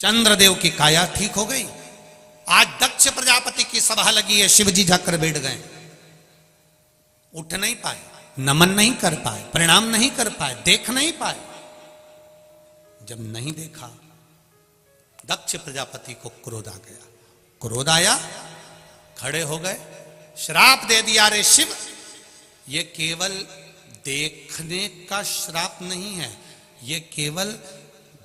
चंद्रदेव की काया ठीक हो गई। आज दक्ष प्रजापति की सभा लगी है, शिवजी जाकर बैठ गए, उठ नहीं पाए, नमन नहीं कर पाए, प्रणाम नहीं कर पाए, देख नहीं पाए। जब नहीं देखा, दक्ष प्रजापति को क्रोध आ गया। क्रोध आया, खड़े हो गए, श्राप दे दिया, रे शिव, ये केवल देखने का श्राप नहीं है, ये केवल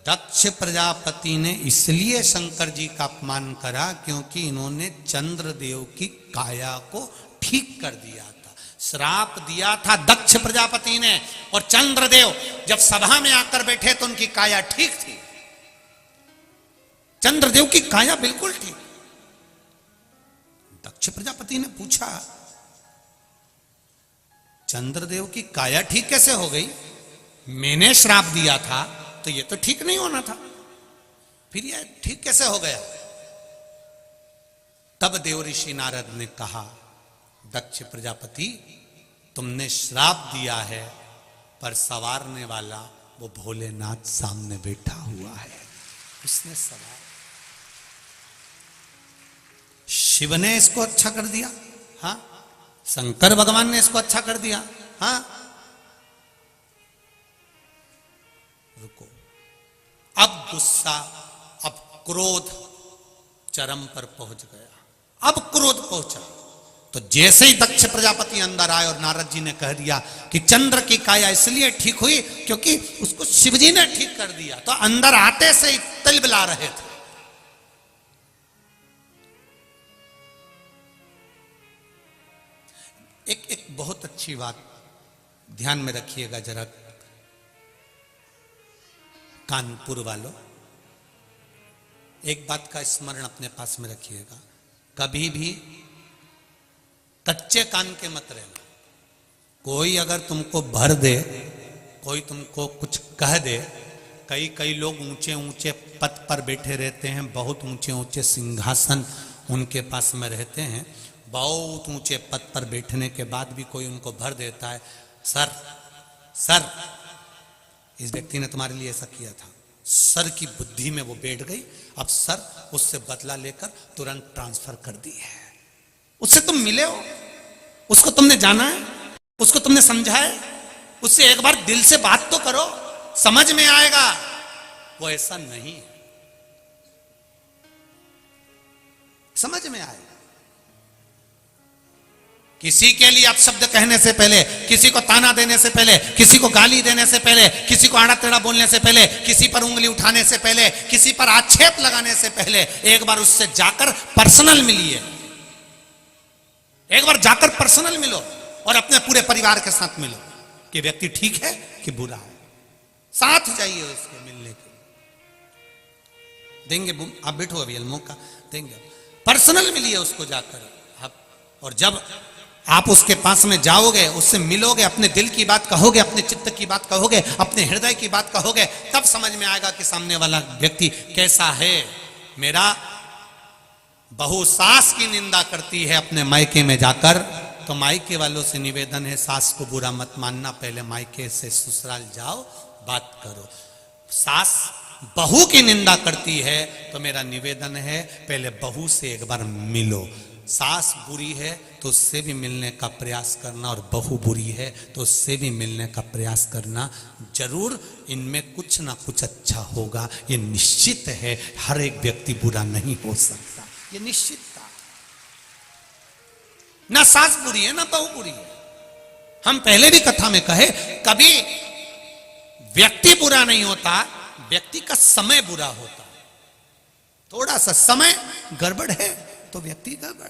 दक्ष प्रजापति ने इसलिए शंकर जी का अपमान करा क्योंकि इन्होंने चंद्रदेव की काया को ठीक कर दिया था। श्राप दिया था दक्ष प्रजापति ने, और चंद्रदेव जब सभा में आकर बैठे तो उनकी काया ठीक थी। चंद्रदेव की काया बिल्कुल ठीक। दक्ष प्रजापति ने पूछा, चंद्रदेव की काया ठीक कैसे हो गई? मैंने श्राप दिया था तो ये तो ठीक नहीं होना था, फिर ये ठीक कैसे हो गया? तब देव ऋषि नारद ने कहा, दक्ष प्रजापति, तुमने श्राप दिया है, पर संवारने वाला वो भोलेनाथ सामने बैठा हुआ है, उसने सवार। शिव ने इसको अच्छा कर दिया, हाँ, शंकर भगवान ने इसको अच्छा कर दिया, हाँ। रुको, अब गुस्सा, अब क्रोध चरम पर पहुंच गया। अब क्रोध पहुंचा तो जैसे ही दक्ष प्रजापति अंदर आए और नारद जी ने कह दिया कि चंद्र की काया इसलिए ठीक हुई क्योंकि उसको शिवजी ने ठीक कर दिया, तो अंदर आते से ही तिलबिला रहे थे। एक बहुत अच्छी बात ध्यान में रखिएगा जरा, कानपुर वालों, एक बात का स्मरण अपने पास में रखिएगा, कभी भी कच्चे कान के मत रहना। कोई अगर तुमको भर दे, कोई तुमको कुछ कह दे, कई लोग ऊंचे ऊंचे पद पर बैठे रहते हैं, बहुत ऊंचे ऊंचे सिंहासन उनके पास में रहते हैं, बहुत ऊंचे पद पर बैठने के बाद भी कोई उनको भर देता है, सर इस व्यक्ति ने तुम्हारे लिए ऐसा किया था, सर की बुद्धि में वो बैठ गई, अब सर उससे बदला लेकर तुरंत ट्रांसफर कर दी है। उससे तुम मिले हो, उसको तुमने जाना है, उसको तुमने समझा है, उससे एक बार दिल से बात तो करो, समझ में आएगा। वो ऐसा नहीं है, समझ में आएगा। किसी के लिए अपशब्द कहने से पहले, किसी को ताना देने से पहले, किसी को गाली देने से पहले, किसी को आड़ा टेढ़ा बोलने से पहले, किसी पर उंगली उठाने से पहले, किसी पर आक्षेप लगाने से पहले एक बार उससे जाकर पर्सनल मिलिए, एक बार जाकर पर्सनल मिलो और अपने पूरे परिवार के साथ मिलो कि व्यक्ति ठीक है कि बुरा है, साथ जाइए उसके मिलने के। देंगे आप, बैठो अभी मौका देंगे, पर्सनल मिलिए उसको जाकर आप। और जब आप उसके पास में जाओगे, उससे मिलोगे, अपने दिल की बात कहोगे, अपने चित्त की बात कहोगे, अपने हृदय की बात कहोगे, तब समझ में आएगा कि सामने वाला व्यक्ति कैसा है। मेरा बहू सास की निंदा करती है अपने मायके में जाकर, तो मायके वालों से निवेदन है, सास को बुरा मत मानना, पहले मायके से ससुराल जाओ, बात करो। सास बहू की निंदा करती है तो मेरा निवेदन है, पहले बहू से एक बार मिलो। सास बुरी है तो उससे भी मिलने का प्रयास करना, और बहू बुरी है तो उससे भी मिलने का प्रयास करना। जरूर इनमें कुछ ना कुछ अच्छा होगा, ये निश्चित है। हर एक व्यक्ति बुरा नहीं हो सकता, ये निश्चित था। ना सास बुरी है ना बहू बुरी है। हम पहले भी कथा में कहे, कभी व्यक्ति बुरा नहीं होता, व्यक्ति का समय बुरा होता। थोड़ा सा समय गड़बड़ है तो व्यक्ति गड़बड़।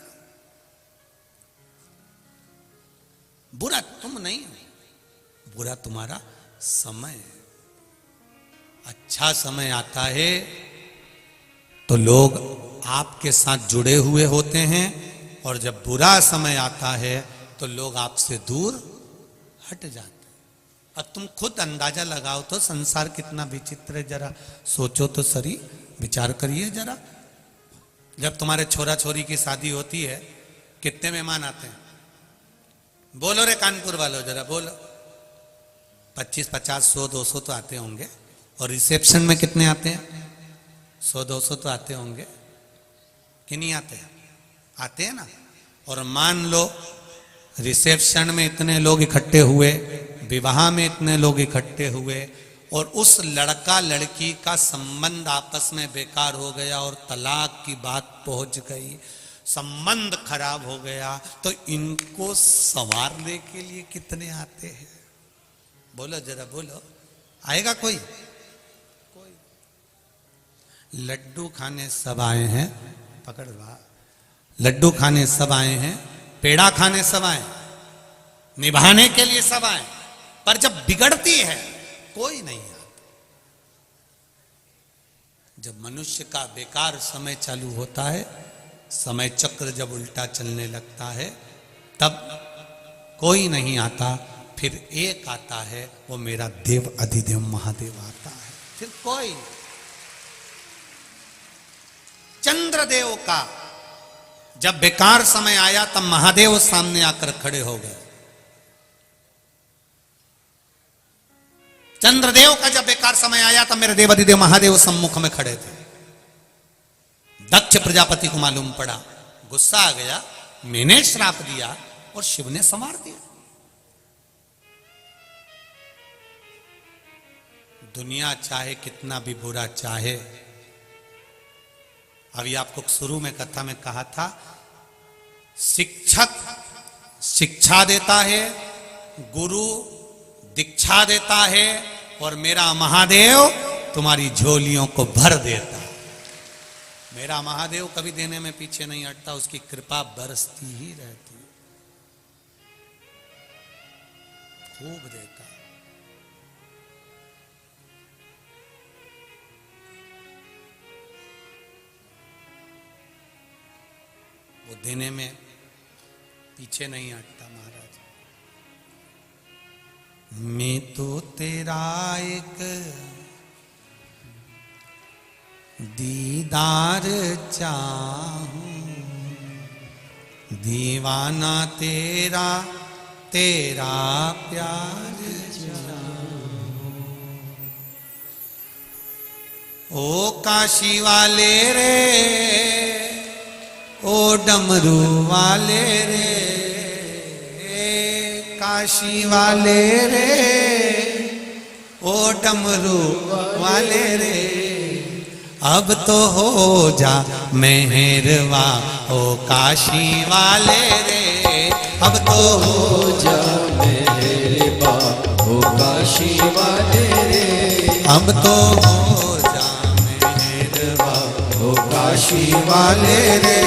बुरा तुम नहीं हो, बुरा तुम्हारा समय। अच्छा समय आता है तो लोग आपके साथ जुड़े हुए होते हैं, और जब बुरा समय आता है तो लोग आपसे दूर हट जाते हैं। अब तुम खुद अंदाजा लगाओ तो संसार कितना विचित्र है, जरा सोचो तो सही, विचार करिए जरा। जब तुम्हारे छोरा छोरी की शादी होती है, कितने मेहमान आते हैं? बोलो रे कानपुर वालों, जरा बोलो। 25, 50, 100, 200 तो आते होंगे। और रिसेप्शन में कितने आते हैं? 100-200 तो आते होंगे कि नहीं आते? आते हैं ना। और मान लो रिसेप्शन में इतने लोग इकट्ठे हुए, विवाह में इतने लोग इकट्ठे हुए, और उस लड़का लड़की का संबंध आपस में बेकार हो गया और तलाक की बात पहुंच गई, संबंध खराब हो गया, तो इनको संवारने के लिए कितने आते हैं? बोलो जरा, बोलो, आएगा कोई? कोई। लड्डू खाने सब आए हैं, पकड़ रहा, लड्डू खाने सब आए हैं, पेड़ा खाने सब आए, निभाने के लिए सब आए, पर जब बिगड़ती है कोई नहीं आता। जब मनुष्य का बेकार समय चालू होता है, समय चक्र जब उल्टा चलने लगता है, तब कोई नहीं आता, फिर एक आता है, वो मेरा देव अधिदेव महादेव आता है, फिर कोई। चंद्रदेव का जब बेकार समय आया तब महादेव सामने आकर खड़े हो गए। चंद्रदेव का जब बेकार समय आया तब मेरे देव अधिदेव महादेव सम्मुख में खड़े थे। दक्ष प्रजापति को मालूम पड़ा, गुस्सा आ गया, मैंने श्राप दिया और शिव ने संवार दिया। दुनिया चाहे कितना भी बुरा चाहे, अभी आपको शुरू में कथा में कहा था, शिक्षक शिक्षा देता है, गुरु दीक्षा देता है, और मेरा महादेव तुम्हारी झोलियों को भर देता है। मेरा महादेव कभी देने में पीछे नहीं हटता, उसकी कृपा बरसती ही रहती है, खूब देता है। वो देने में पीछे नहीं हटता महाराज। मैं तो तेरा एक दीदार चाहूं, दीवाना तेरा तेरा प्यार चाहूं। ओ काशी वाले रे, ओ डमरू वाले रे, काशी वाले रे, ओ डमरू वाले रे, अब तो हो जा मेहरवा, ओ काशी वाले रे, अब तो हो जा मेहरवा, ओ काशी वाले रे, अब तो हो जा मेहरवा, ओ काशी वाले रे,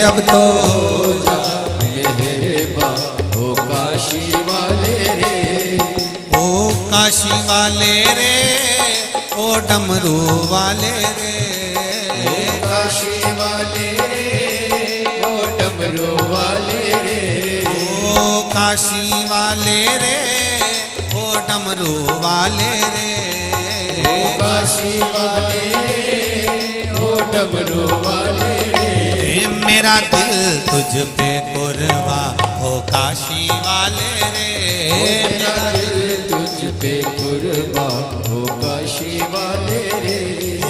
अब तो हो जा मेहरवा, ओ काशी वाले रे, ओ काशी वाले रे, ओ डमरू वाले रे, ओ काशी वाले रे, ओ डमरू वाले रे, ओ काशी वाले रे, ओ डमरू वाले रे, ओ काशी वाले रे, ओ डमरू वाले रे, मेरा दिल तुझ पे कुर्बा, ओ काशी वाले रे, मेरा दिल तुझ पे कुर्बा, ओ काशी वाले रे,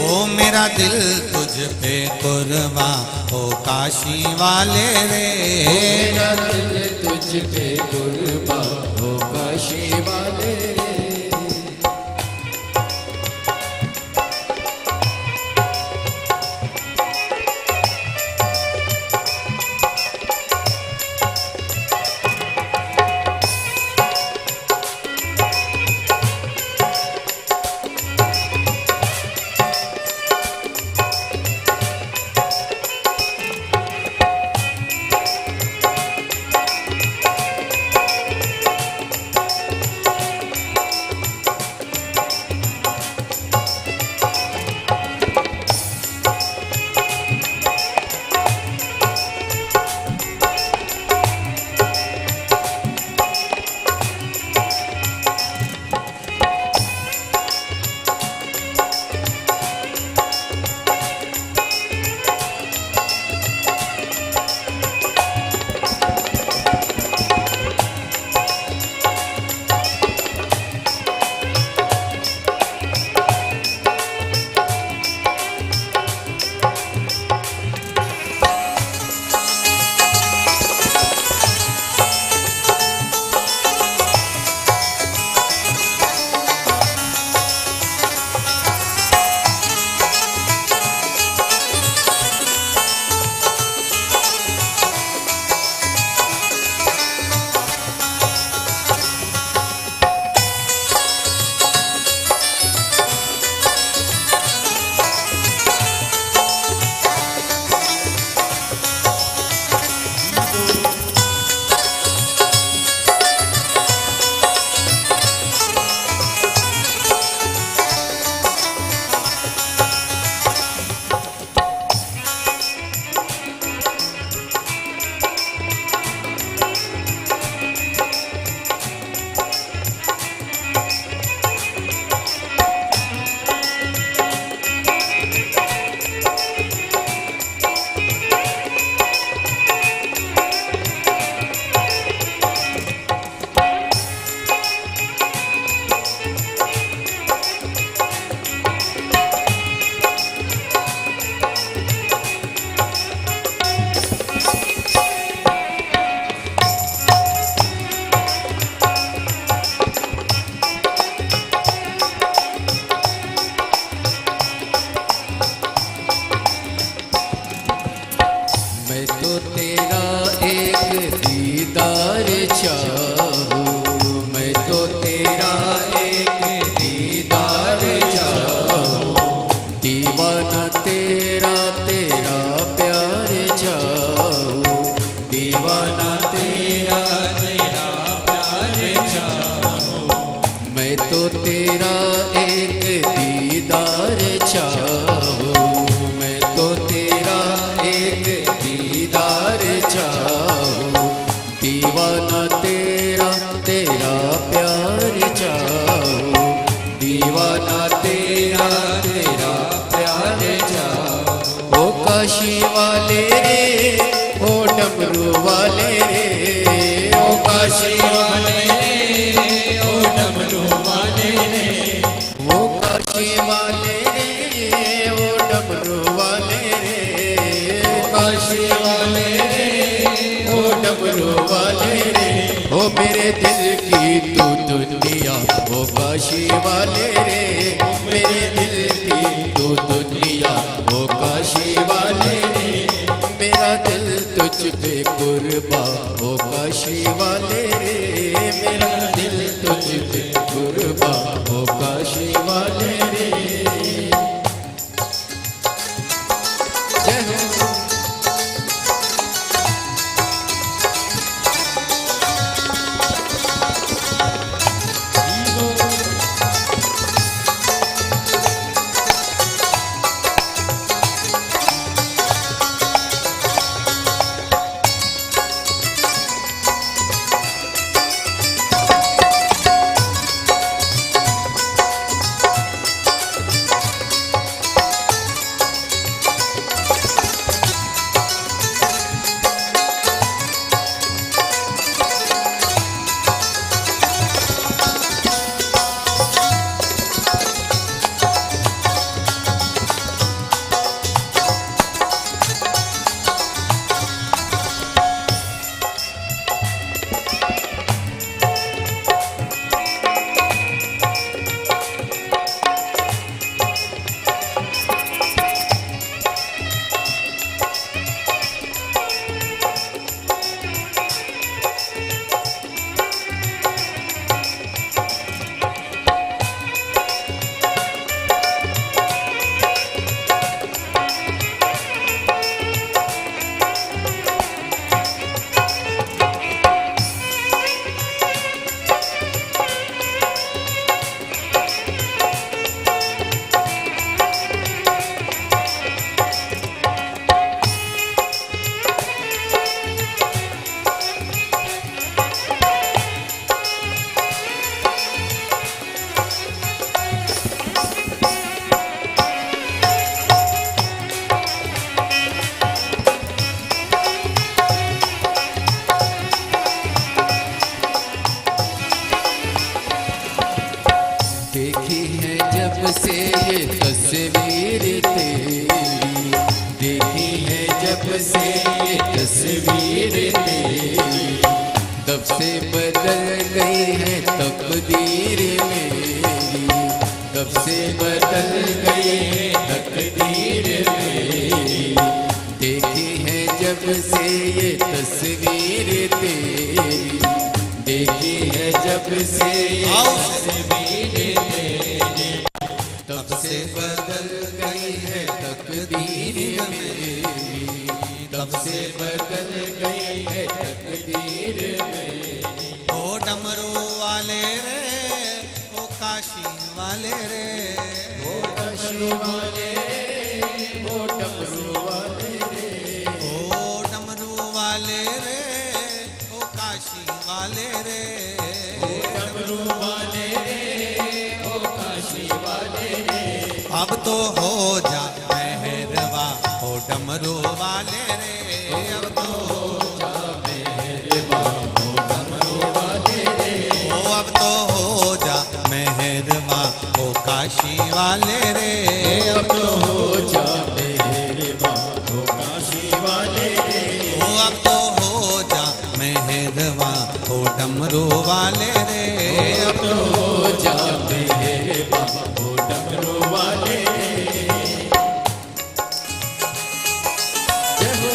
ओ मेरा दिल तुझ पे कुर्बा, ओ काशी वाले रे, मेरा दिल तुझ पे कुर्बा, ओ काशी वाले रे। तेरा तेरा प्यार चाहूं, दीवाना तेरा तेरा प्यार चाहूं। मैं तो तेरा एक दीदार चाहूं, मैं तो तेरा एक दीदार चाहूं। दीवाना तेरा तेरा प्यार चाहूं, दीवाना तेरा तेरा प्यार चाहूं। ओ काशी वाले रे, ओ डमरू वाले रे, ओ काशी वाले रे, ओ डमरू वाले रे, ओ काशी वाले रे, ओ डमरू वाले रे, ओ काशी वाले रे, ओ डमरू वाले रे। ओ मेरे दिल की तू दुनिया, ओ काशी वाले रे, मेरे दिल की तू दुनिया, ओ काशी वाले रे। मेरा दिल तुझ पे कुर्बा, ओ काशी वाले रे, मेरा दिल तुझ पे कुर्बा, ओ काशी वाले रे। जय हो। देखी है जब से ये तस्वीर तेरी, देखी है जब से ये तस्वीर तेरी, तब से बदल गई है तकदीर मेरी, तब से बदल गई है तकदीर मेरी। देखी है जब से ये तस्वीर तेरी, देखी है जब से ये तस्वीर तेरी, तब से बदल गई है तकदीर मेरी, तब से बदल गई है तकदीर मेरी। ओ डमरू वाले रे, ओ काशी वाले रे, ओ काशी वाले रे, ओ डमरू वाले रे, ओ डमरू वाले रे, ओ काशी वाले रे, ओ डमरू वाले रे, ओ काशी वाले रे। अब तो हो जा मेहरबा, ओ डमरू वाले रे, अब तो हो जा मेहरबा, ओ डमरू वाले रे, ओ अब तो हो जा मेहरबा, ओ काशी वाले रे, अब तो हो जा मेहरबा, ओ काशी वाले रे, ओ अब तो हो जा मेहरबा, ओ डमरू वाले रे, अब तो हो जा मेहरबा, ओ डमरू वाले रे। जय हो।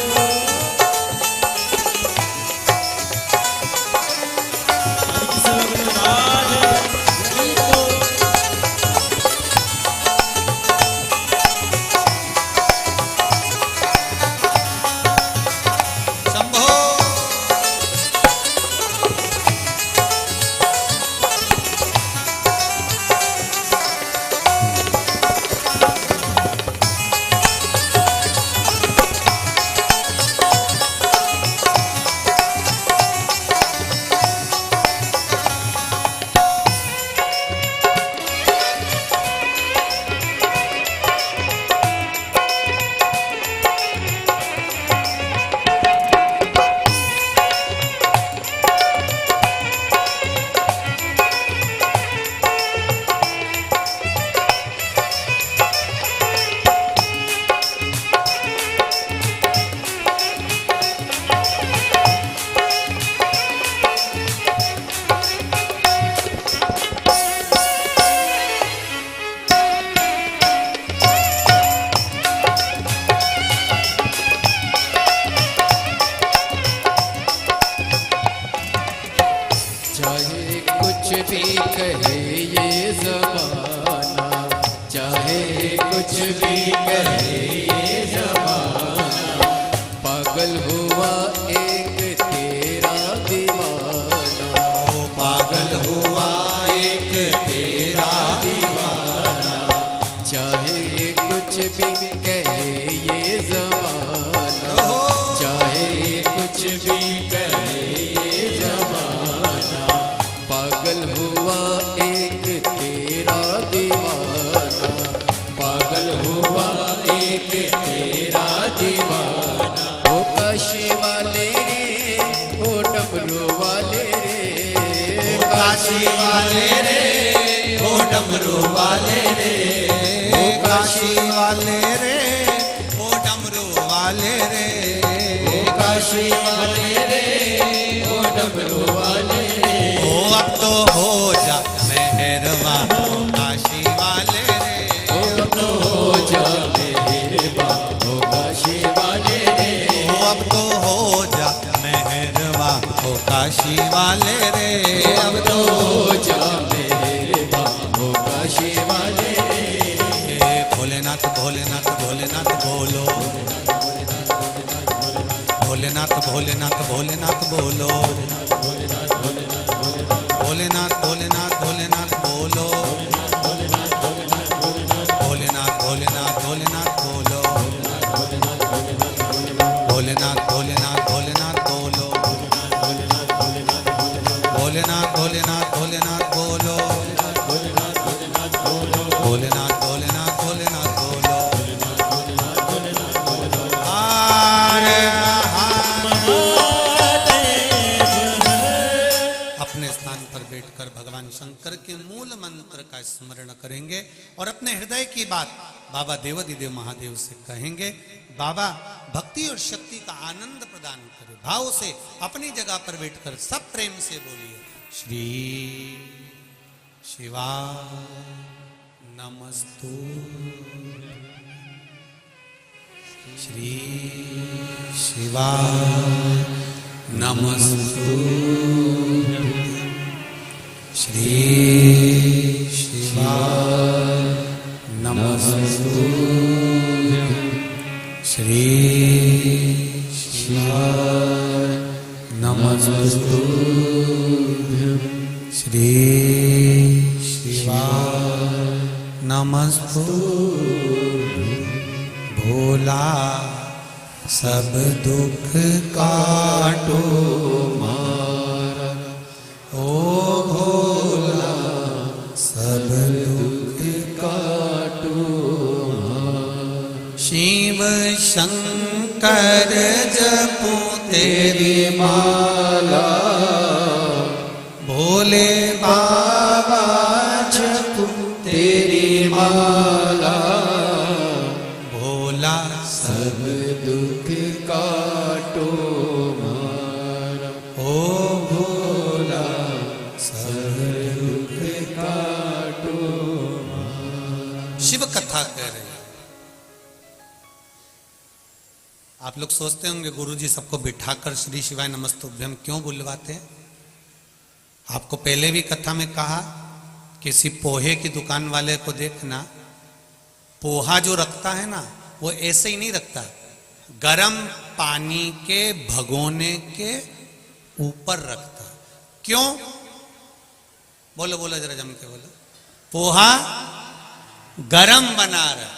भी कहे ये जमाना, चाहे कुछ भी कहे ये जमाना, पागल हुआ एक तेरा दीवाना, पागल हुआ एक तेरा दीवाना। ओ काशी वाले रे, ओ डमरू वाले रे, ओ काशी वाले रे, ओ डमरू वाले रे, ओ काशी वाले रे, ओ डमरू वाले रे, ओ काशी वाले रे, ओ डमरू वाले रे। ओ अब तो हो जा मेहरबा, ओ काशी वाले रे, ओ तो हो जा मेहरबा, ओ काशी वाले रे, ओ अब तो हो जा मेहरबा, ओ काशी वाले रे, अब तो हो जा मेहरबा, ओ काशी वाले रे। भोलेनाथ भोलेनाथ भोलेनाथ बोलो, भोलेनाथ भोलेनाथ भोलेनाथ बोलो, भोलेनाथ भोलेनाथ भोलेनाथ बोलो, भोलेनाथ भोलेनाथ भोलेनाथ बोलो, भोलेनाथ भोलेनाथ भोलेनाथ बोलो, भोलेनाथ भोलेनाथ भोलेनाथ बोलो, भोलेनाथ भोलेनाथ भोलेनाथ बोलो। अपने स्थान पर बैठकर भगवान शंकर के मूल मंत्र का स्मरण करेंगे और अपने हृदय की बात बाबा देवाधिदेव महादेव से कहेंगे। बाबा भक्ति और शक्ति का आनंद प्रदान करें। भाव से अपनी जगह पर बैठकर सब प्रेम से बोलिए, श्री शिवा नमस्तु, श्री शिवा नमस्तु, श्री शिवा नमस्तु, श्री शिवा नमस्तु, श्री शिवा नमस्तु। भोला सब दुख काटो मारा, ओ भोला सब दुख काटो मारा। शिव शंकर जपो तेरी माला, भोले बाबा जपो तेरी माला, भोला सब दुख काटो मारा, ओ भोला सब दुख काटो। शिव कथा कह रहे हैं। आप लोग सोचते होंगे गुरुजी सबको बिठाकर श्री शिवाय नमस्तुभ्यम क्यों बुलवाते हैं। आपको पहले भी कथा में कहा, किसी पोहे की दुकान वाले को देखना, पोहा जो रखता है ना वो ऐसे ही नहीं रखता, गरम पानी के भगोने के ऊपर रखता। क्यों? बोलो बोलो जरा जम के बोलो। पोहा गरम बना रहा।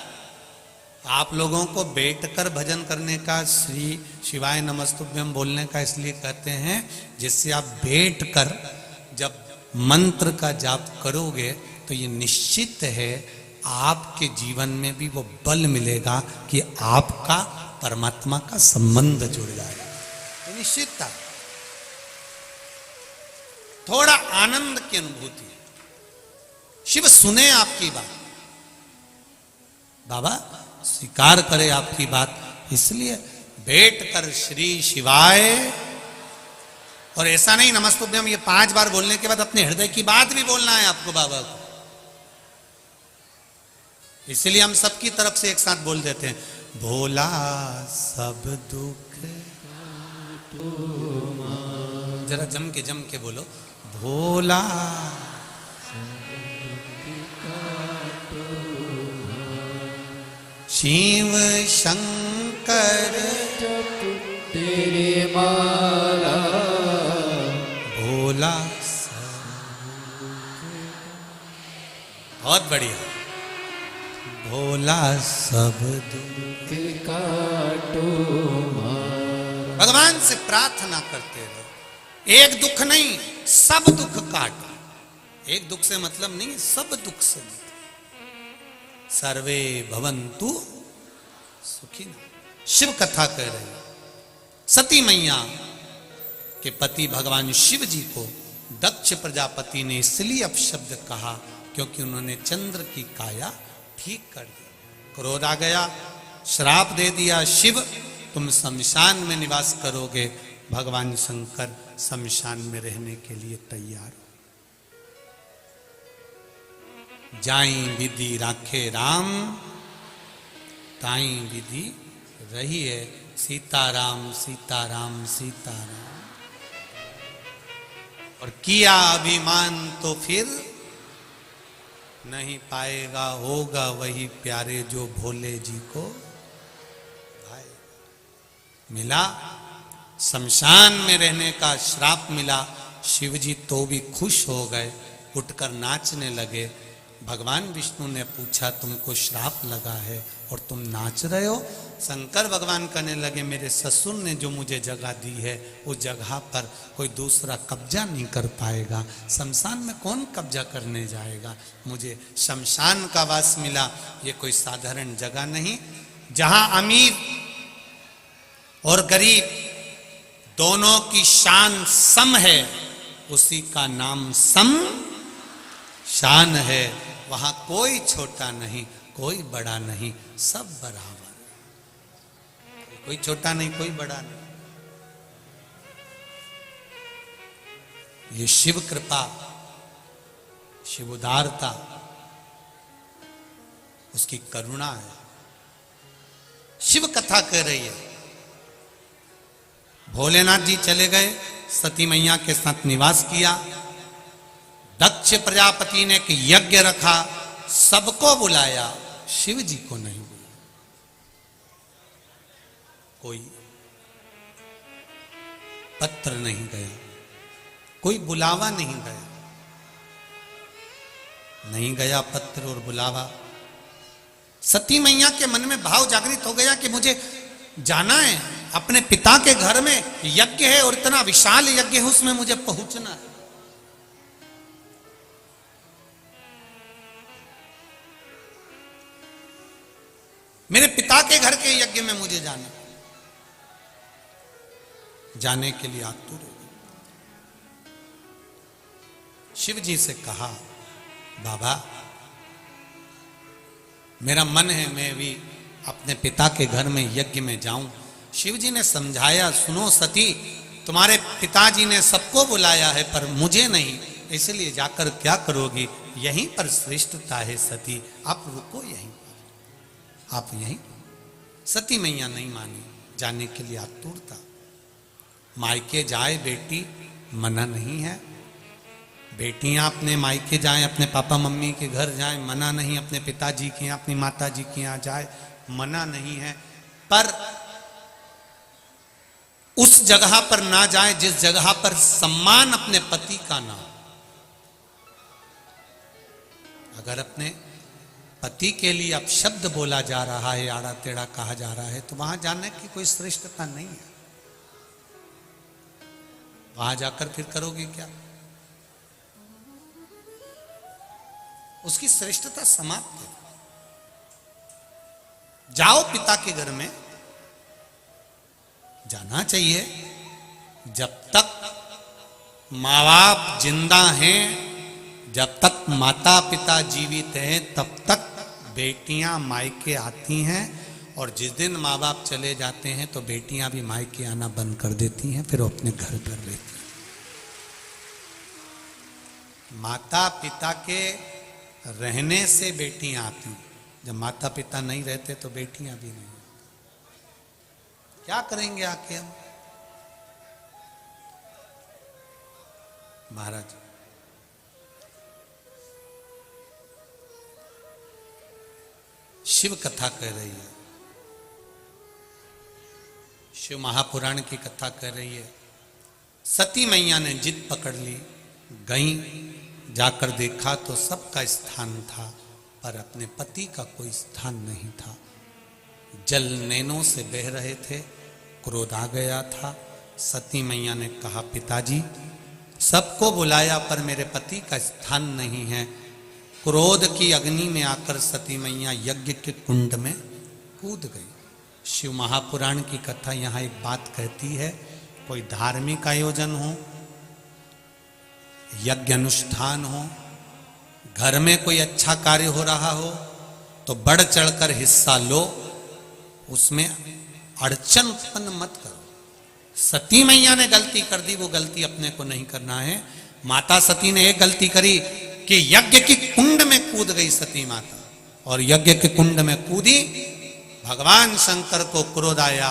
आप लोगों को बैठकर भजन करने का, श्री शिवाय नमस्तुभ्यम बोलने का इसलिए कहते हैं जिससे आप बैठकर जब मंत्र का जाप करोगे तो ये निश्चित है आपके जीवन में भी वो बल मिलेगा कि आपका परमात्मा का संबंध जुड़ जाएगा। ये निश्चित था। थोड़ा आनंद की अनुभूति। शिव सुने आपकी बात, बाबा स्वीकार करे आपकी बात, इसलिए बैठकर श्री शिवाय, और ऐसा नहीं नमस्तुभ्यम ये 5 बार बोलने के बाद अपने हृदय की बात भी बोलना है आपको बाबा को। इसलिए हम सबकी तरफ से एक साथ बोल देते हैं, भोला सब दुख, जरा जम के बोलो, भोला शिव शंकर तेरी माला, भोला। बहुत बढ़िया। भोला सब दुख के काटो मारा। भगवान से प्रार्थना करते रहो, एक दुख नहीं सब दुख काट। एक दुख से मतलब नहीं, सब दुख से मतलब। सर्वे भवन्तु सुखी। शिव कथा कह रही है। सती मैया के पति भगवान शिव जी को दक्ष प्रजापति ने इसलिए अपशब्द कहा क्योंकि उन्होंने चंद्र की काया ठीक कर दी। क्रोध आ गया, श्राप दे दिया, शिव तुम शमशान में निवास करोगे। भगवान शंकर शमशान में रहने के लिए तैयार हो। जाई विधि राखे राम, ताई विधि रही है। सीताराम सीताराम सीताराम। और किया अभिमान तो फिर नहीं पाएगा, होगा वही प्यारे जो भोले जी को भाई। मिला शमशान में रहने का श्राप मिला। शिव जी तो भी खुश हो गए, उठकर नाचने लगे। भगवान विष्णु ने पूछा तुमको श्राप लगा है और तुम नाच रहे हो? शंकर भगवान कहने लगे मेरे ससुर ने जो मुझे जगह दी है उस जगह पर कोई दूसरा कब्जा नहीं कर पाएगा। शमशान में कौन कब्जा करने जाएगा? मुझे शमशान का वास मिला। ये कोई साधारण जगह नहीं, जहां अमीर और गरीब दोनों की शान सम है, उसी का नाम सम शान है। वहां कोई छोटा नहीं, कोई बड़ा नहीं, सब बराबर। कोई छोटा नहीं, कोई बड़ा नहीं। ये शिव कृपा, शिव उदारता, उसकी करुणा है। शिव कथा कह रही है। भोलेनाथ जी चले गए, सती मैया के साथ निवास किया। दक्ष प्रजापति ने एक यज्ञ रखा, सबको बुलाया, शिव जी को नहीं बुलाया। कोई पत्र नहीं गया, कोई बुलावा नहीं गया, नहीं गया पत्र और बुलावा। सती मैया के मन में भाव जागृत हो गया कि मुझे जाना है, अपने पिता के घर में यज्ञ है और इतना विशाल यज्ञ है, उसमें मुझे पहुंचना है। मेरे पिता के घर के यज्ञ में मुझे जाना, जाने के लिए आतुर हो गई। शिव जी से कहा बाबा मेरा मन है मैं भी अपने पिता के घर में यज्ञ में जाऊं। शिव जी ने समझाया, सुनो सती, तुम्हारे पिताजी ने सबको बुलाया है पर मुझे नहीं, इसलिए जाकर क्या करोगी? यहीं पर श्रेष्ठता है सती, आप रुको यहीं, आप यहीं। सती मैया नहीं मानी, जाने के लिए आतुर था। मायके जाए बेटी, मना नहीं है। बेटियां अपने मायके जाएं, अपने पापा मम्मी के घर जाएं, मना नहीं। अपने पिताजी के यहाँ, अपनी माता जी के यहाँ जाए, मना नहीं है। पर उस जगह पर ना जाए जिस जगह पर सम्मान अपने पति का ना हो। अगर अपने पति के लिए अपशब्द बोला जा रहा है, आड़ा टेढ़ा कहा जा रहा है, तो वहां जाने की कोई श्रेष्ठता नहीं है। वहां जाकर फिर करोगे क्या? उसकी श्रेष्ठता समाप्त है। जाओ पिता के घर में, जाना चाहिए। जब तक माँ बाप जिंदा हैं, जब तक माता पिता जीवित हैं, तब तक बेटियां मायके आती हैं। और जिस दिन माँ बाप चले जाते हैं तो बेटियां भी मायके आना बंद कर देती हैं, फिर वो अपने घर पर रहती हैं। माता पिता के रहने से बेटियां आती हैं। जब माता पिता नहीं रहते तो बेटियां भी नहीं। क्या करेंगे आके हम? महाराज शिव कथा कह रही है, शिव महापुराण की कथा कह रही है। सती मैया ने जिद पकड़ ली, गई, जाकर देखा तो सबका स्थान था, पर अपने पति का कोई स्थान नहीं था। जल नैनों से बह रहे थे, क्रोध आ गया था। सती मैया ने कहा, पिताजी सबको बुलाया पर मेरे पति का स्थान नहीं है। क्रोध की अग्नि में आकर सती मैया यज्ञ के कुंड में कूद गई। शिव महापुराण की कथा यहाँ एक बात कहती है, कोई धार्मिक आयोजन हो, यज्ञ अनुष्ठान हो, घर में कोई अच्छा कार्य हो रहा हो तो बढ़ चढ़कर हिस्सा लो, उसमें अड़चन उत्पन्न मत करो। सती मैया ने गलती कर दी, वो गलती अपने को नहीं करना है। माता सती ने एक गलती करी कि यज्ञ की कुंड में कूद गई सती माता, और यज्ञ के कुंड में कूदी, भगवान शंकर को क्रोध आया,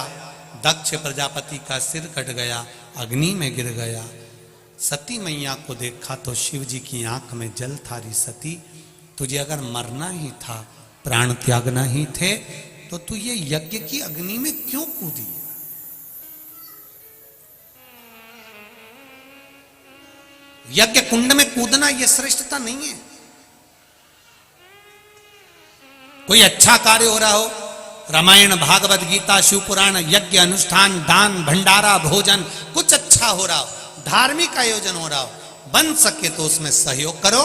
दक्ष प्रजापति का सिर कट गया, अग्नि में गिर गया। सती मैया को देखा तो शिव जी की आंख में जल था। री सती, तुझे अगर मरना ही था, प्राण त्यागना ही थे, तो तू ये यज्ञ की अग्नि में क्यों कूदी? यज्ञ कुंड में कूदना यह श्रेष्ठता नहीं है। कोई अच्छा कार्य हो रहा हो, रामायण, भागवत गीता, शिव पुराण, यज्ञ अनुष्ठान, दान, भंडारा, भोजन, कुछ अच्छा हो रहा हो, धार्मिक आयोजन हो रहा हो, बन सके तो उसमें सहयोग करो,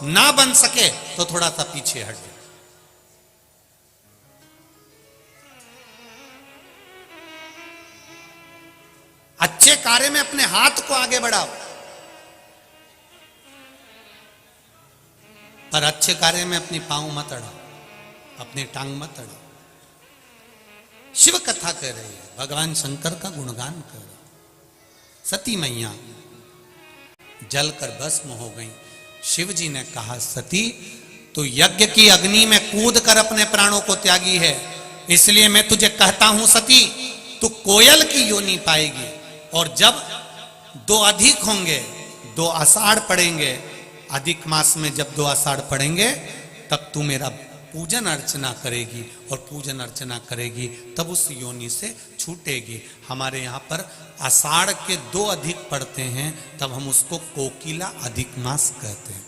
ना बन सके तो थोड़ा सा पीछे हट जाओ। अच्छे कार्य में अपने हाथ को आगे बढ़ाओ, पर अच्छे कार्य में अपनी पांव मत अड़ाओ, अपनी टांग मत अड़ाओ। शिव कथा कह रही है, भगवान शंकर का गुणगान कर रही। सती मैया जलकर भस्म हो गई। शिव जी ने कहा, सती तू यज्ञ की अग्नि में कूद कर अपने प्राणों को त्यागी है, इसलिए मैं तुझे कहता हूं सती, तू कोयल की योनि पाएगी। और जब 2 अधिक होंगे, 2 आषाढ़ पड़ेंगे, अधिक मास में जब 2 आषाढ़ पड़ेंगे, तब तू मेरा पूजन अर्चना करेगी, और पूजन अर्चना करेगी तब उस योनि से छूटेगी। हमारे यहाँ पर आषाढ़ के 2 अधिक पड़ते हैं, तब हम उसको कोकिला अधिक मास कहते हैं।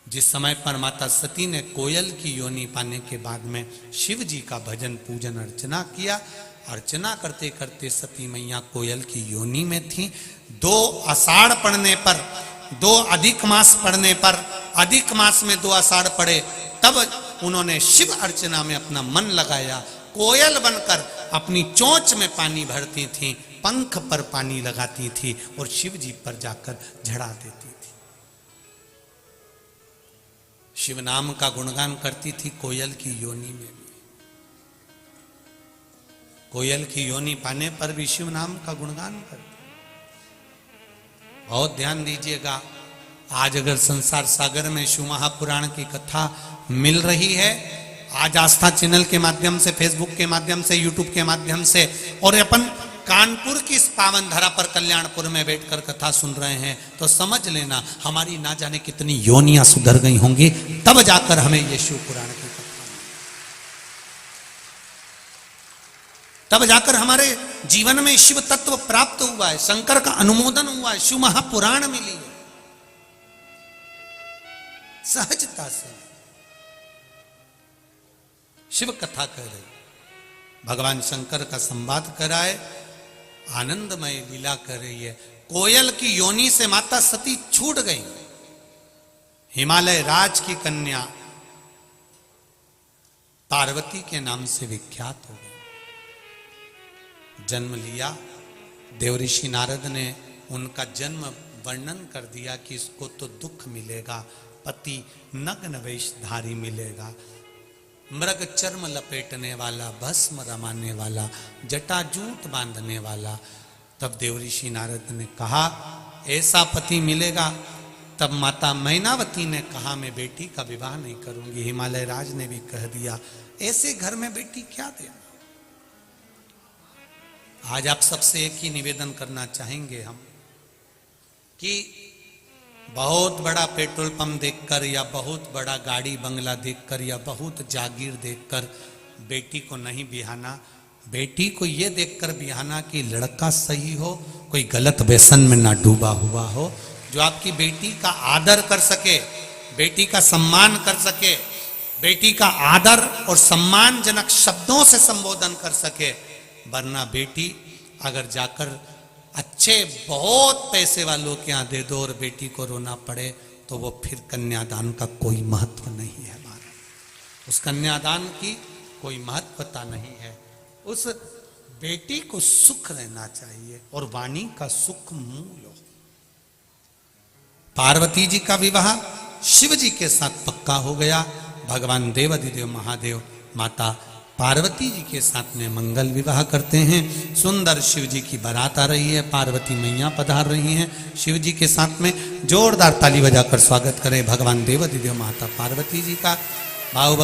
जिस समय पर माता सती ने कोयल की योनि पाने के बाद में शिव जी का भजन पूजन अर्चना किया, अर्चना करते करते सती मैया कोयल की योनि में थी। 2 आषाढ़ पड़ने पर, 2 अधिक मास पड़ने पर, अधिक मास में 2 आषाढ़ पड़े, तब उन्होंने शिव अर्चना में अपना मन लगाया। कोयल बनकर अपनी चोंच में पानी भरती थी, पंख पर पानी लगाती थी और शिव जी पर जाकर झड़ा देती थी। शिव नाम का गुणगान करती थी कोयल की योनि में भी। कोयल की योनि पाने पर भी शिव नाम का गुणगान करती। बहुत ध्यान दीजिएगा, आज अगर संसार सागर में शिव महापुराण की कथा मिल रही है, आज आस्था चैनल के माध्यम से, फेसबुक के माध्यम से, यूट्यूब के माध्यम से, और अपन कानपुर की इस पावन धरा पर कल्याणपुर में बैठकर कथा सुन रहे हैं, तो समझ लेना हमारी ना जाने कितनी योनियां सुधर गई होंगी, तब जाकर हमें ये शिव पुराण की कथा, तब जाकर हमारे जीवन में शिव तत्व प्राप्त हुआ है, शंकर का अनुमोदन हुआ है, शिव महापुराण मिली है सहजता से। शिव कथा कह रही, भगवान शंकर का संवाद कराए, आनंदमय लीला कर रही है। कोयल की योनि से माता सती छूट गई, हिमालय राज की कन्या पार्वती के नाम से विख्यात हो गई, जन्म लिया। देवऋषि नारद ने उनका जन्म वर्णन कर दिया कि इसको तो दुख मिलेगा, पति नग्न वेशधारी मिलेगा, मृग चर्म लपेटने वाला, भस्म रमाने वाला, जटाजूट बांधने वाला। तब देवऋषि नारद ने कहा ऐसा पति मिलेगा। तब माता मैनावती ने कहा मैं बेटी का विवाह नहीं करूंगी। हिमालय राज ने भी कह दिया ऐसे घर में बेटी क्या देना। आज आप सबसे एक ही निवेदन करना चाहेंगे हम कि बहुत बड़ा पेट्रोल पंप देखकर या बहुत बड़ा गाड़ी बंगला देखकर या बहुत जागीर देखकर बेटी को नहीं बिहाना। बेटी को ये देखकर बिहाना कि लड़का सही हो, कोई गलत व्यसन में ना डूबा हुआ हो, जो आपकी बेटी का आदर कर सके, बेटी का सम्मान कर सके, बेटी का आदर और सम्मानजनक शब्दों से संबोधन कर सके, वरना बेटी अगर जाकर अच्छे बहुत पैसे वालों के यहाँ दे दो और बेटी को रोना पड़े तो वो फिर कन्यादान का कोई महत्व नहीं है। हमारा उस कन्यादान की कोई महत्वता नहीं है। उस बेटी को सुख रहना चाहिए और वाणी का सुख मूल हो। पार्वती जी का विवाह शिव जी के साथ पक्का हो गया। भगवान देवाधिदेव महादेव माता पार्वती जी के साथ में मंगल विवाह करते हैं। सुंदर शिव जी की बारात आ रही है, पार्वती मैया पधार रही हैं शिव जी के साथ में। जोरदार ताली बजाकर स्वागत करें भगवान देवाधिदेव माता पार्वती जी का। भाव